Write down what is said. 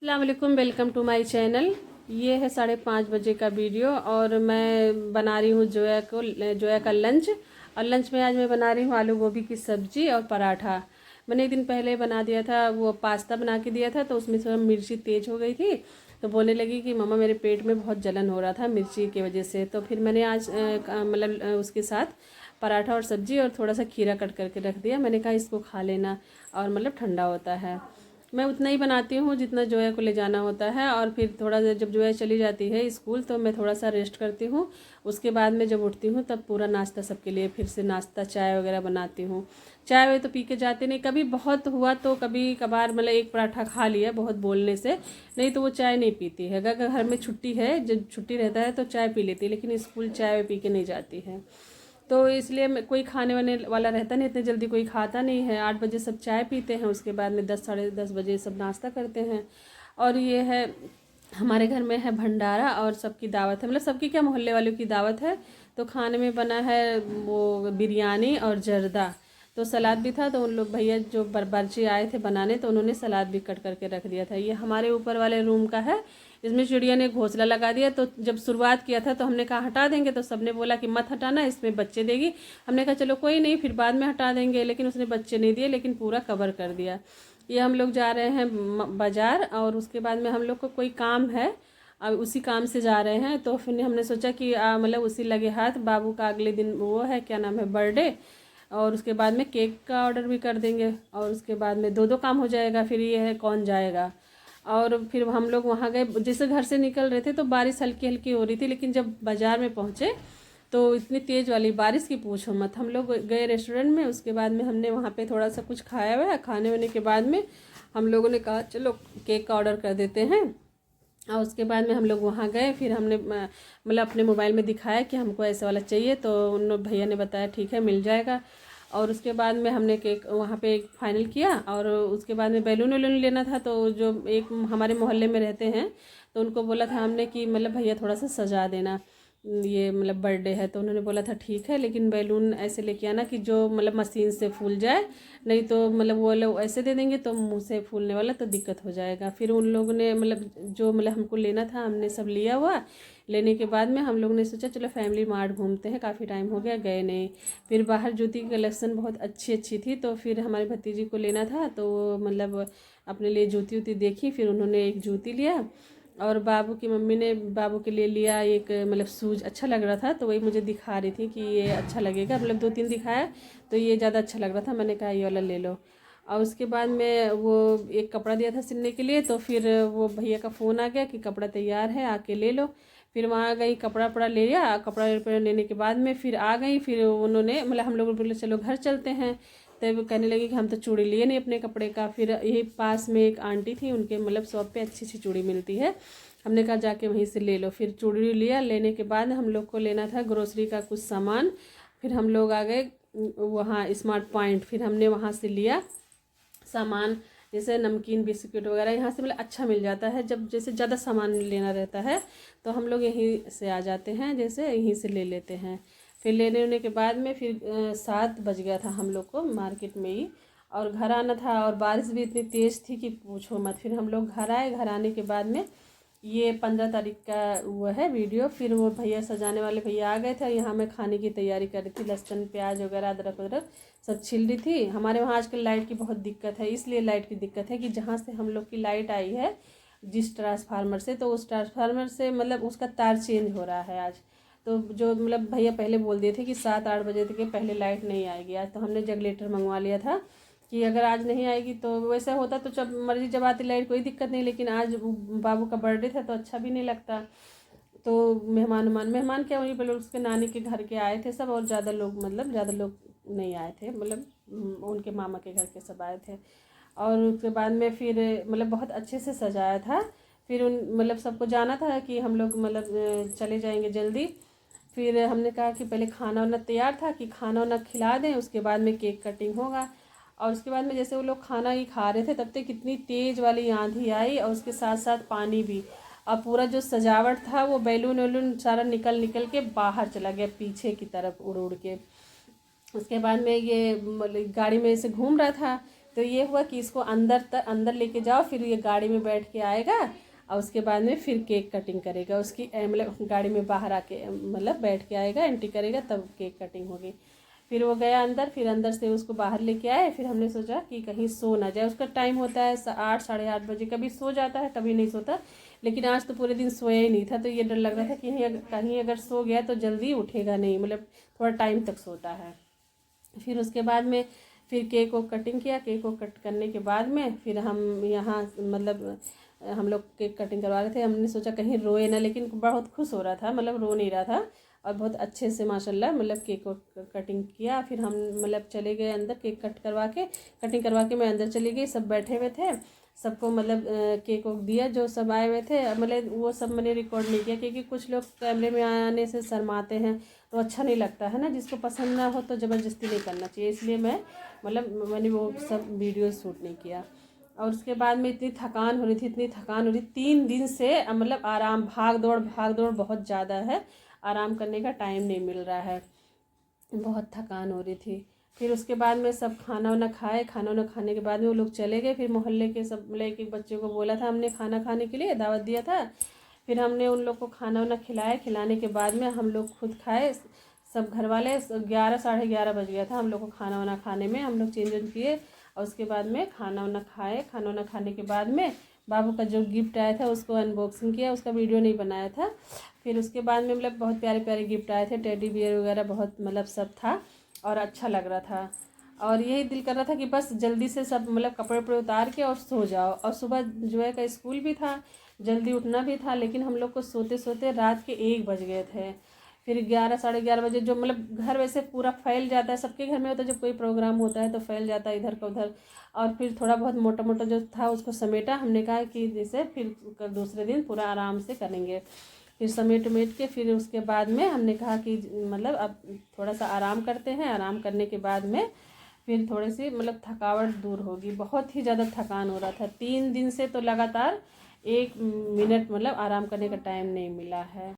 अस्सलाम वालेकुम, welcome to my channel. ये है 5:30 बजे का वीडियो और मैं बना रही हूँ जोया का लंच। और लंच में आज मैं बना रही हूँ आलू गोभी की सब्ज़ी और पराठा। मैंने एक दिन पहले बना दिया था, वो पास्ता बना के दिया था, तो उसमें थोड़ा मिर्ची तेज़ हो गई थी। तो बोलने लगी कि मम्मा मेरे पेट में बहुत जलन हो रहा था मिर्ची की वजह से। तो फिर मैंने आज उसके साथ पराठा और सब्ज़ी और थोड़ा सा खीरा कट करके रख दिया। मैंने कहा इसको खा लेना, और ठंडा होता है। मैं उतना ही बनाती हूँ जितना जोया को ले जाना होता है। और फिर थोड़ा जब जोया चली जाती है स्कूल तो मैं थोड़ा सा रेस्ट करती हूँ। उसके बाद में जब उठती हूँ तब पूरा नाश्ता सबके लिए फिर से नाश्ता चाय वगैरह बनाती हूँ। चाय वे तो पी के जाते नहीं, कभी बहुत हुआ तो कभी कभार एक पराठा खा लिया बहुत बोलने से, नहीं तो वो चाय नहीं पीती है। अगर घर में छुट्टी है, जब छुट्टी रहता है तो चाय पी लेती है, लेकिन स्कूल चाय पी के नहीं जाती है। तो इसलिए कोई खाने वाने वाला रहता नहीं, इतने जल्दी कोई खाता नहीं है। 8 बजे सब चाय पीते हैं, उसके बाद में 10 साढ़े 10 बजे सब नाश्ता करते हैं। और ये है हमारे घर में है भंडारा और सबकी दावत है, सबकी क्या मोहल्ले वालों की दावत है। तो खाने में बना है वो बिरयानी और जर्दा। तो सलाद भी था, तो उन लोग भैया जो बावर्ची आए थे बनाने, तो उन्होंने सलाद भी कट करके रख दिया था। ये हमारे ऊपर वाले रूम का है, इसमें चिड़िया ने घोंसला लगा दिया। तो जब शुरुआत किया था तो हमने कहा हटा देंगे, तो सबने बोला कि मत हटाना, इसमें बच्चे देगी। हमने कहा चलो कोई नहीं, फिर बाद में हटा देंगे, लेकिन उसने बच्चे नहीं दिए, लेकिन पूरा कवर कर दिया। ये हम लोग जा रहे हैं बाज़ार, और उसके बाद में हम लोग को कोई काम है, अब उसी काम से जा रहे हैं। तो फिर हमने सोचा कि उसी लगे हाथ बाबू का अगले दिन वो है, क्या नाम है, बर्थडे। और उसके बाद में केक का ऑर्डर भी कर देंगे, और उसके बाद में दो दो काम हो जाएगा। फिर ये है कौन जाएगा। और फिर हम लोग वहाँ गए, जैसे घर से निकल रहे थे तो बारिश हल्की हल्की हो रही थी, लेकिन जब बाज़ार में पहुँचे तो इतनी तेज़ वाली बारिश की पूछो मत। हम लोग गए रेस्टोरेंट में, उसके बाद में हमने वहाँ पे थोड़ा सा कुछ खाया हुआ है। खाने वाने के बाद में हम लोगों ने कहा चलो केक का ऑर्डर कर देते हैं। और उसके बाद में हम लोग वहाँ गए, फिर हमने अपने मोबाइल में दिखाया कि हमको ऐसा वाला चाहिए, तो उन भैया ने बताया ठीक है मिल जाएगा। और उसके बाद में हमने केक वहाँ पे एक फ़ाइनल किया। और उसके बाद में बैलून वैलून लेना था, तो जो एक हमारे मोहल्ले में रहते हैं, तो उनको बोला था हमने कि भैया थोड़ा सा सजा देना, ये बर्थडे है। तो उन्होंने बोला था ठीक है, लेकिन बैलून ऐसे लेके आना कि जो मशीन से फूल जाए, नहीं तो वो लोग ऐसे दे देंगे तो मुंह से फूलने वाला, तो दिक्कत हो जाएगा। फिर उन लोगों ने जो हमको लेना था हमने सब लिया हुआ। लेने के बाद में हम लोग ने सोचा चलो फैमिली मार्ट घूमते हैं, काफ़ी टाइम हो गया गए नहीं। फिर बाहर जूती की कलेक्शन बहुत अच्छी अच्छी थी, तो फिर हमारी भतीजी को लेना था, तो अपने लिए जूती वूती देखी। फिर उन्होंने एक जूती लिया, और बाबू की मम्मी ने बाबू के लिए लिया एक शूज़, अच्छा लग रहा था, तो वही मुझे दिखा रही थी कि ये अच्छा लगेगा। 2-3 दिखाया तो ये ज़्यादा अच्छा लग रहा था, मैंने कहा ये वाला ले लो। और उसके बाद में वो एक कपड़ा दिया था सिलने के लिए, तो फिर वो भैया का फ़ोन आ गया कि कपड़ा तैयार है आके ले लो। फिर वहाँ गई, कपड़ा वपड़ा ले लिया। कपड़ा लेने के बाद में फिर आ गई। फिर उन्होंने हम लोग बोले चलो घर चलते हैं। तब कहने लगी कि हम तो चूड़ी लिए नहीं अपने कपड़े का। फिर यही पास में एक आंटी थी, उनके शॉप पे अच्छी अच्छी चूड़ी मिलती है, हमने कहा जाके वहीं से ले लो। फिर चूड़ी लिया। लेने के बाद हम लोग को लेना था ग्रोसरी का कुछ सामान। फिर हम लोग आ गए वहाँ स्मार्ट पॉइंट। फिर हमने वहाँ से लिया सामान, जैसे नमकीन बिस्किट वगैरह यहाँ से अच्छा मिल जाता है। जब जैसे ज़्यादा सामान लेना रहता है तो हम लोग यहीं से आ जाते हैं, जैसे यहीं से ले लेते हैं। फिर लेने होने के बाद में फिर 7 बज गया था हम लोग को मार्केट में ही, और घर आना था। और बारिश भी इतनी तेज़ थी कि पूछो मत। फिर हम लोग घर आए। घर आने के बाद में ये 15 तारीख का वो है वीडियो। फिर वो भैया सजाने वाले भैया आ गए थे, यहाँ मैं खाने की तैयारी कर रही थी, लहसुन प्याज वगैरह अदरक वदरक सब छिल रही थी। हमारे वहाँ आजकल लाइट की बहुत दिक्कत है, इसलिए लाइट की दिक्कत है कि जहाँ से हम लोग की लाइट आई है जिस ट्रांसफार्मर से, तो उस ट्रांसफार्मर से उसका तार चेंज हो रहा है आज। तो जो भैया पहले बोल दिए थे कि 7-8 बजे तक के पहले लाइट नहीं आएगी आज, तो हमने जगलेटर मंगवा लिया था कि अगर आज नहीं आएगी तो वैसा होता तो जब मर्जी जब आती लाइट कोई दिक्कत नहीं, लेकिन आज बाबू का बर्थडे था तो अच्छा भी नहीं लगता। तो मेहमान क्या, वहीं पर लोग उसके नानी के घर के आए थे सब, और ज़्यादा लोग ज़्यादा लोग नहीं आए थे, उनके मामा के घर के सब आए थे। और उसके बाद में फिर बहुत अच्छे से सजाया था। फिर उन सबको जाना था कि हम लोग चले जाएंगे जल्दी। फिर हमने कहा कि पहले खाना वाना तैयार था कि खाना वाना खिला दें, उसके बाद में केक कटिंग होगा। और उसके बाद में जैसे वो लोग खाना ही खा रहे थे तब तक कितनी तेज़ वाली आंधी आई, और उसके साथ साथ पानी भी। और पूरा जो सजावट था वो बैलून वैलून सारा निकल निकल के बाहर चला गया पीछे की तरफ उड़ उड़ के। उसके बाद में ये गाड़ी में ऐसे घूम रहा था, तो ये हुआ कि इसको अंदर लेके जाओ, फिर ये गाड़ी में बैठ के आएगा और उसके बाद में फिर केक कटिंग करेगा। उसकी मतलब गाड़ी में बाहर आके मतलब बैठ के आएगा, एंट्री करेगा, तब केक कटिंग होगी। फिर वो गया अंदर, फिर अंदर से उसको बाहर लेके आए। फिर हमने सोचा कि कहीं सो ना जाए, उसका टाइम होता है 8 साढ़े 8 बजे, कभी सो जाता है कभी नहीं सोता, लेकिन आज तो पूरे दिन सोया ही नहीं था। तो ये डर लग रहा था कि कहीं अगर सो गया तो जल्दी उठेगा नहीं, मतलब थोड़ा टाइम तक सोता है। फिर उसके बाद में फिर केक को कटिंग किया। केक को कट करने के बाद में फिर हम यहाँ मतलब हम लोग केक कटिंग करवा रहे थे। हमने सोचा कहीं रोए ना, लेकिन बहुत खुश हो रहा था, मतलब रो नहीं रहा था, और बहुत अच्छे से माशाल्लाह मतलब केक को कटिंग किया। फिर हम मतलब चले गए अंदर, केक कटिंग करवा के मैं अंदर चली गई। सब बैठे हुए थे, सबको मतलब केक को दिया जो सब आए हुए थे। मतलब वो सब मैंने रिकॉर्ड नहीं किया, क्योंकि कुछ लोग कैमरे में आने से शर्माते हैं, तो अच्छा नहीं लगता है ना। जिसको पसंद ना हो तो ज़बरदस्ती नहीं करना चाहिए, इसलिए मैंने वो सब वीडियो शूट नहीं किया। और उसके बाद में इतनी थकान हो रही थी 3 दिन से, मतलब आराम, भाग दौड़ बहुत ज़्यादा है, आराम करने का टाइम नहीं मिल रहा है, बहुत थकान हो रही थी। फिर उसके बाद में सब खाना वाना खाए। खाना वाना खाने के बाद में वो लोग चले गए। फिर मोहल्ले के सब लड़के बच्चों को बोला था हमने, खाना खाने के लिए दावत दिया था। फिर हमने उन लोग को खाना वाना खिलाया। खिलाने के बाद में हम लोग खुद खाए, सब घर वाले। 11 साढ़े 11 बज गया था हम लोग को खाना वाना खाने में। हम लोग चेंज वेंज किए और उसके बाद में खाना वाना खाए। खाना वाना खाने के बाद में बाबू का जो गिफ्ट आया था उसको अनबॉक्सिंग किया, उसका वीडियो नहीं बनाया था। फिर उसके बाद में मतलब बहुत प्यारे प्यारे गिफ्ट आए थे, टेडी बियर वगैरह बहुत मतलब सब था, और अच्छा लग रहा था। और यही दिल कर रहा था कि बस जल्दी से सब मतलब कपड़े वपड़े उतार के और सो जाओ। और सुबह जो है का स्कूल भी था, जल्दी उठना भी था, लेकिन हम लोग को सोते सोते रात के 1 बज गए थे। फिर 11 साढ़े 11 बजे, जो मतलब घर वैसे पूरा फैल जाता है, सबके घर में होता है, जब कोई प्रोग्राम होता है तो फैल जाता है इधर का उधर। और फिर थोड़ा बहुत मोटा मोटा जो था उसको समेटा। हमने कहा कि जैसे फिर दूसरे दिन पूरा आराम से करेंगे। फिर समेट के फिर उसके बाद में हमने कहा कि मतलब अब थोड़ा सा आराम करते हैं। आराम करने के बाद में फिर थोड़ी सी मतलब थकावट दूर होगी। बहुत ही ज़्यादा थकान हो रहा था 3 दिन से, तो लगातार 1 मिनट मतलब आराम करने का टाइम नहीं मिला है।